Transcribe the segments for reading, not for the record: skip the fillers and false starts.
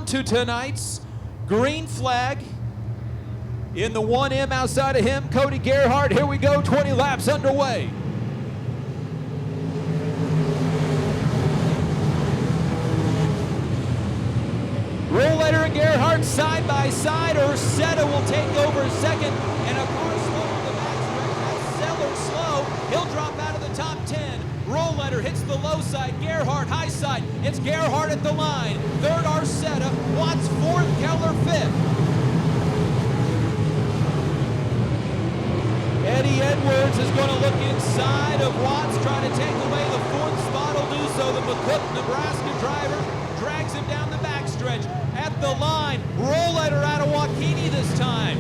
to tonight's green flag. In the 1M outside of him, Cody Gerhardt. Here we go, 20 laps underway. Rollletter and Gerhardt side by side. Ursetta will take over second, and a car slow on the backstretch. That's Zeller slow. He'll drop out of the top 10. Rollletter hits the low side. Gerhardt high side. It's Gerhardt at the line. Third, Ursetta. Watts fourth. Keller fifth. Eddie Edwards is going to look inside of Watts, trying to take away the fourth spot. Will do so. The McCook, Nebraska driver drags him down the backstretch. At the line, Rollletter out of Waukene this time.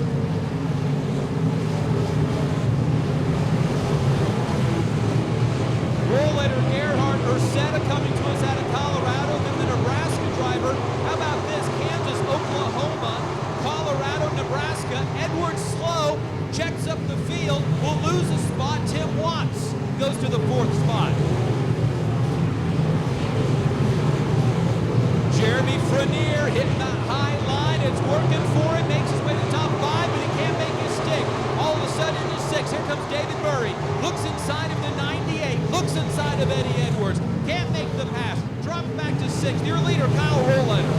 Rollletter, Gerhardt, Ursetta coming to us out of Colorado. Then the Nebraska driver. How about this? Kansas, Oklahoma, Colorado, Nebraska. Edwards slow, checks up the field, will lose a spot. Tim Watts goes to the fourth spot. Jeremy Frenier hitting the high line. It's working for him. Makes his way to the top five, but he can't make his stick. All of a sudden into six. Here comes David Murray. Looks inside of the 98. Looks inside of Eddie Edwards. Can't make the pass. Drops back to sixth. Your leader, Kyle Rollletter.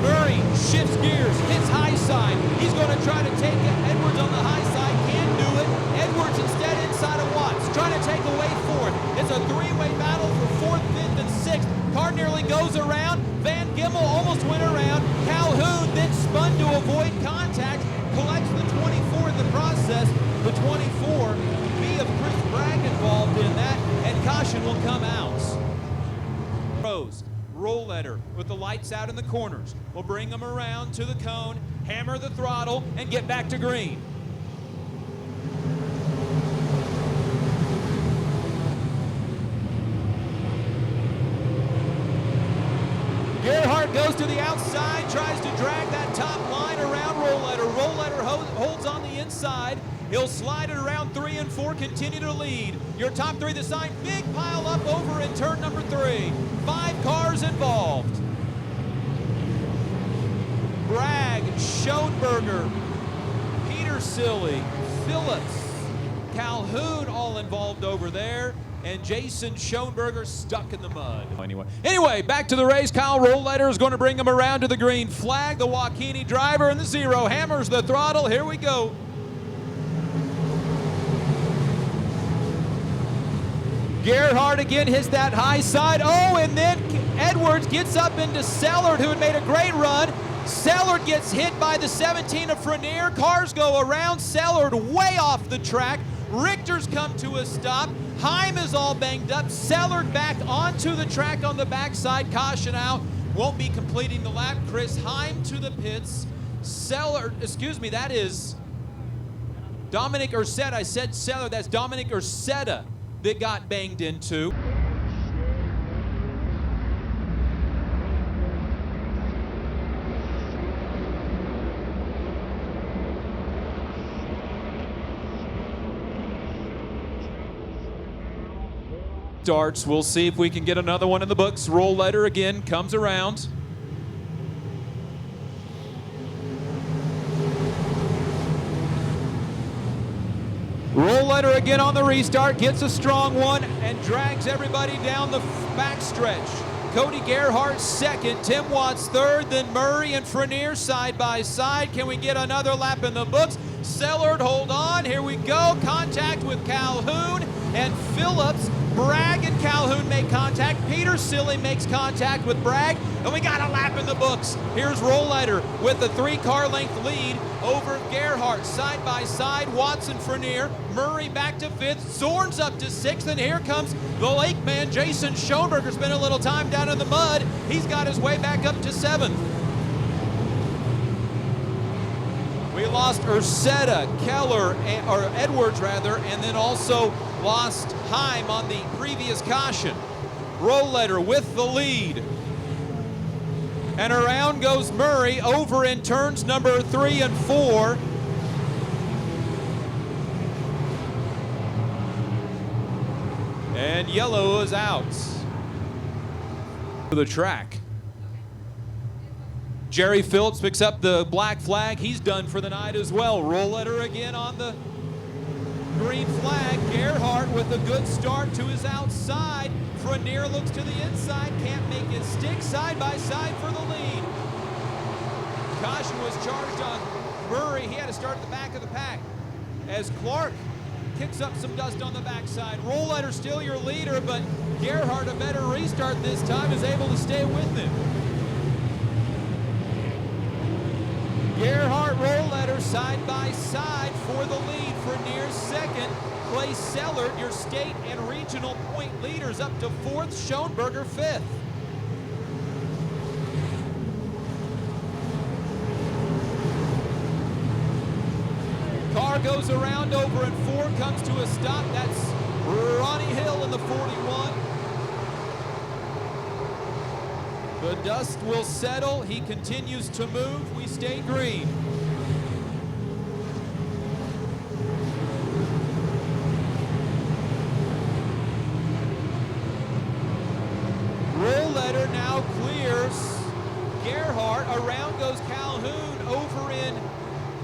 Murray shifts gears. Hits high side. He's going to try to take it. Edwards on the high side. Can't do it. Edwards instead inside of Watts. Trying to take away fourth. It's a three-way battle for fourth, fifth, and sixth. Car nearly goes around. Van Gimmel almost went around. Calhoun then spun to avoid contact. Collects the 24 in the process. The 24 be of Chris Bragg involved in that, and caution will come out. Rose. Rollletter with the lights out in the corners. We'll bring them around to the cone, hammer the throttle, and get back to green. Gerhardt goes to the outside, tries to drag that top line around Rollletter. Rollletter holds on the inside. He'll slide it around 3 and 4, continue to lead. Your top three this time, big pile up over in turn number 3. 5 cars involved. Bragg, Schoenberger, Petersilly, Phillips, Calhoun all involved over there, and Jason Schoenberger stuck in the mud. Anyway, back to the race. Kyle Rollletter is going to bring him around to the green flag. The Waukene driver in the 0 hammers the throttle. Here we go. Gerhardt again hits that high side. Oh, and then Edwards gets up into Sellard, who had made a great run. Sellard gets hit by the 17 of Frenier. Cars go around Sellard way off the track. Richter's come to a stop. Heim is all banged up. Sellard back onto the track on the backside. Caution out. Won't be completing the lap. Chris Heim to the pits. Sellard, excuse me, that is Dominic Ursetta. I said Sellard. That's Dominic Ursetta that got banged into. Starts. We'll see if we can get another one in the books. Rollletter again comes around. Rollletter again on the restart, gets a strong one and drags everybody down the backstretch. Cody Gerhardt second, Tim Watts third, then Murray and Frenier side by side. Can we get another lap in the books? Sellard, hold on, here we go. Contact with Calhoun and Phillips. Bragg and Calhoun make contact. Petersilly makes contact with Bragg, and we got a lap in the books. Here's Rollletter with a 3-car length lead over Gerhardt. Side by side, Watson, Frenier, Murray back to 5th, Zorn's up to 6th, and here comes the lake man, Jason Schoenberger. Spent a little time down in the mud. He's got his way back up to 7th. We lost Ursetta, Keller, or Edwards rather, and then also lost Heim on the previous caution. Rollletter with the lead. And around goes Murray over in turns number 3 and 4. And yellow is out. to the track. Jerry Phillips picks up the black flag. He's done for the night as well. Roll letter again on the green flag. Gerhardt with a good start to his outside. Frenier looks to the inside, can't make it stick. Side by side for the lead. Caution was charged on Murray. He had to start at the back of the pack as Clark kicks up some dust on the backside. Roll letter still your leader, but Gerhardt, a better restart this time, is able to stay with him. Gerhardt, roll letter side by side for the lead. Frenier's second. Clay Sellert, your state and regional point leaders, up to fourth. Schoenberger fifth. Car goes around over in four, comes to a stop. That's Ronnie Hill in the 41. The dust will settle. He continues to move. We stay green. Roll letter now clears Gerhardt. Around goes Calhoun over in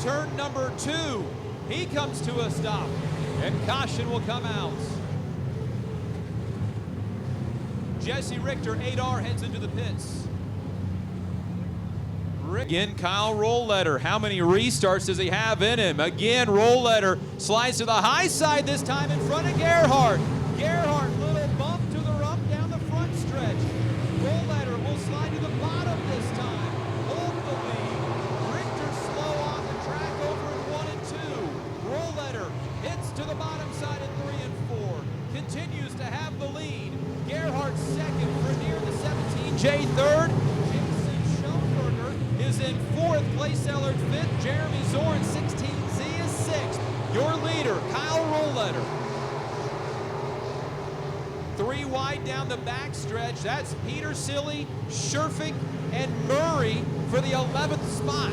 turn number 2. He comes to a stop, and caution will come out. Jesse Richter, 8R, heads into the pits. Again, Kyle Rollletter. How many restarts does he have in him? Again, Rollletter slides to the high side this time in front of Gerhardt. Gerhardt, little bump to the rump down the front stretch. Rollletter will slide to the bottom this time. Hold the lead. Richter slow on the track over in 1 and 2. Rollletter hits to the bottom side in 3 and 4. Continues to have the lead. Gerhardt second, Frenier the 17J third. Jason Schoenberger is in fourth, Clay Sellert fifth. Jeremy Zorn 16Z is sixth. Your leader, Kyle Rollletter. 3 wide down the backstretch. That's Peter Silly, Scherfig, and Murray for the 11th spot.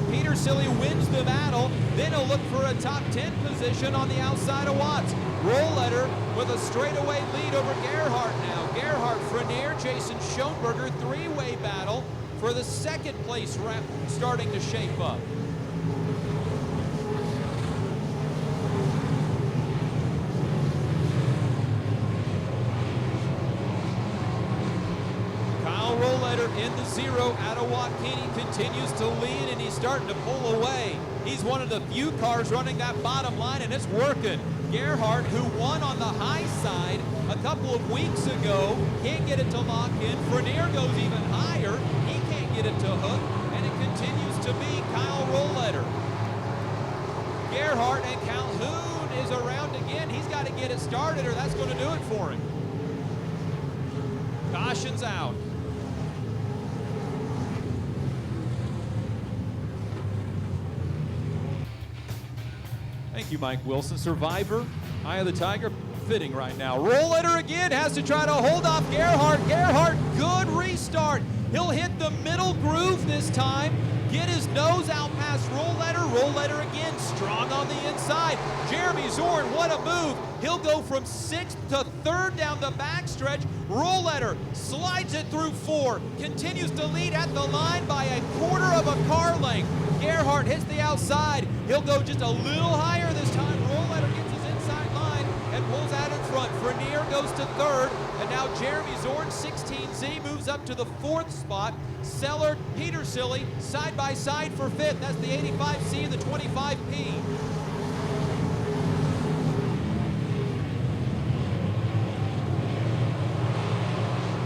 Peter Silly wins the battle, then he'll look for a top 10 position on the outside of Watts. Rollletter with a straightaway lead over Gerhardt now. Gerhardt, Frenier, Jason Schoenberger, 3-way battle for the second place wrap starting to shape up. Rollletter in the 0 out of Waukene continues to lead, and he's starting to pull away. He's one of the few cars running that bottom line, and it's working. Gerhardt, who won on the high side a couple of weeks ago, can't get it to lock in. Frenier goes even higher. He can't get it to hook, and it continues to be Kyle Rollletter. Gerhardt and Calhoun is around again. He's got to get it started, or that's going to do it for him. Caution's out. Thank you, Mike Wilson. Survivor, Eye of the Tiger, fitting right now. Rollletter again has to try to hold off Gerhardt. Gerhardt, good restart. He'll hit the middle groove this time. Get his nose out past Rollletter. Rollletter again, strong on the inside. Jeremy Zorn, what a move. He'll go from 6th to 3rd down the backstretch. Rollletter slides it through 4. Continues to lead at the line by a quarter of a car length. Gerhardt hits the outside. He'll go just a little higher this time. Rollletter gets his inside line and pulls out in front. Frenier goes to 3rd, and now Jeremy Zorn, 16Z, moves up to the 4th spot. Sellert, Peter Silly, side by side for 5th. That's the 85C and the 25P.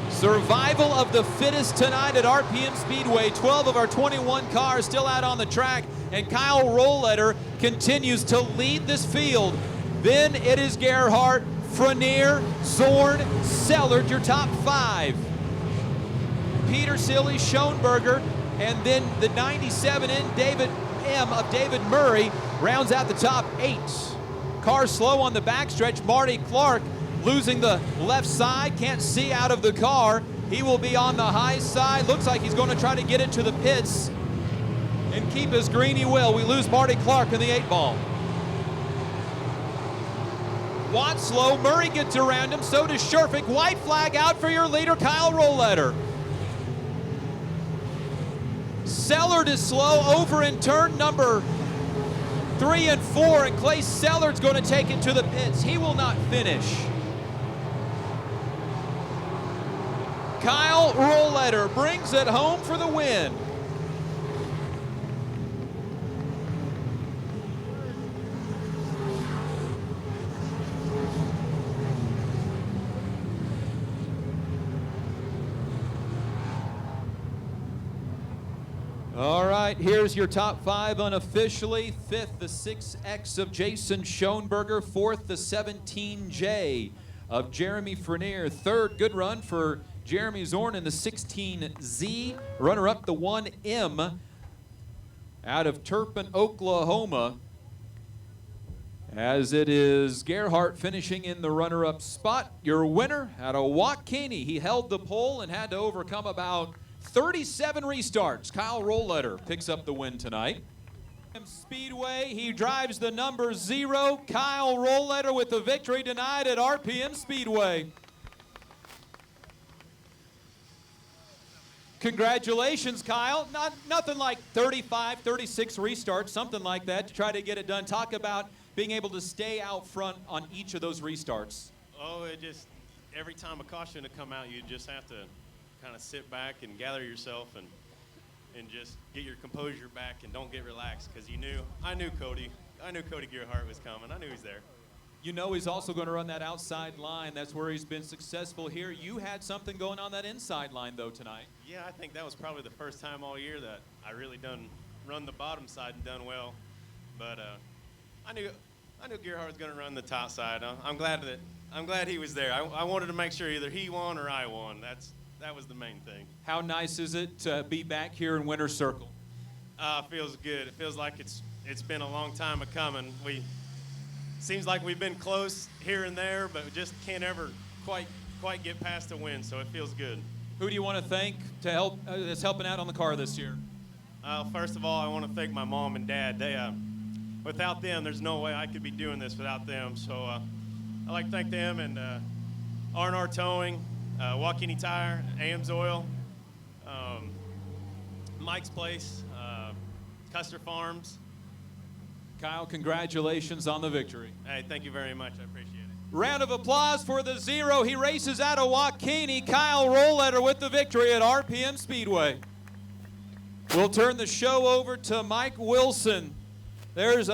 Survival of the fittest tonight at RPM Speedway. 12 of our 21 cars still out on the track, and Kyle Rollletter continues to lead this field. Then it is Gerhardt, Frenier, Zorn, Sellert, your top 5. Peter Silly, Schoenberger, and then the 97N David M of David Murray rounds out the top 8. Car slow on the backstretch. Marty Clark losing the left side, can't see out of the car. He will be on the high side. Looks like he's going to try to get into the pits and keep his green. He will. We lose Marty Clark in the 8 ball. Watts slow. Murray gets around him. So does Sherfick. White flag out for your leader, Kyle Rolleder. Sellard is slow over in turn number 3 and 4, and Clay Sellard's going to take it to the pits. He will not finish. Kyle Rolleder brings it home for the win. All right, here's your top 5 unofficially. 5th, the 6X of Jason Schoenberger. 4th, the 17J of Jeremy Frenier. 3rd, good run for Jeremy Zorn in the 16Z. Runner-up, the 1M out of Turpin, Oklahoma. As it is Gerhart finishing in the runner-up spot. Your winner out of Waukene. He held the pole and had to overcome about 37 restarts. Kyle Rolleder picks up the win tonight. Speedway, he drives the number 0. Kyle Rolleder with the victory tonight at RPM Speedway. Congratulations, Kyle. Nothing like 35, 36 restarts, something like that to try to get it done. Talk about being able to stay out front on each of those restarts. Oh, it just, every time a caution to come out, you just have to kind of sit back and gather yourself and just get your composure back and don't get relaxed, because I knew Cody Gerhart was coming. I knew he's there. You know he's also going to run that outside line. That's where he's been successful here. You had something going on that inside line, though, tonight. Yeah, I think that was probably the first time all year that I really run the bottom side and done well. But I knew Gerhart was going to run the top side. I'm glad he was there. I wanted to make sure either he won or I won. That was the main thing. How nice is it to be back here in Winter Circle? Feels good. It feels like it's been a long time of coming. Seems like we've been close here and there, but we just can't ever quite get past a win. So it feels good. Who do you want to thank to help that's helping out on the car this year? First of all, I want to thank my mom and dad. They without them, there's no way I could be doing this without them. So I'd like to thank them and R&R Towing. Waukene Tire, AM's Oil, Mike's Place, Custer Farms. Kyle, congratulations on the victory. Hey, thank you very much. I appreciate it. Round of applause for the 0. He races out of Waukene. Kyle Rolleder with the victory at RPM Speedway. We'll turn the show over to Mike Wilson. There's a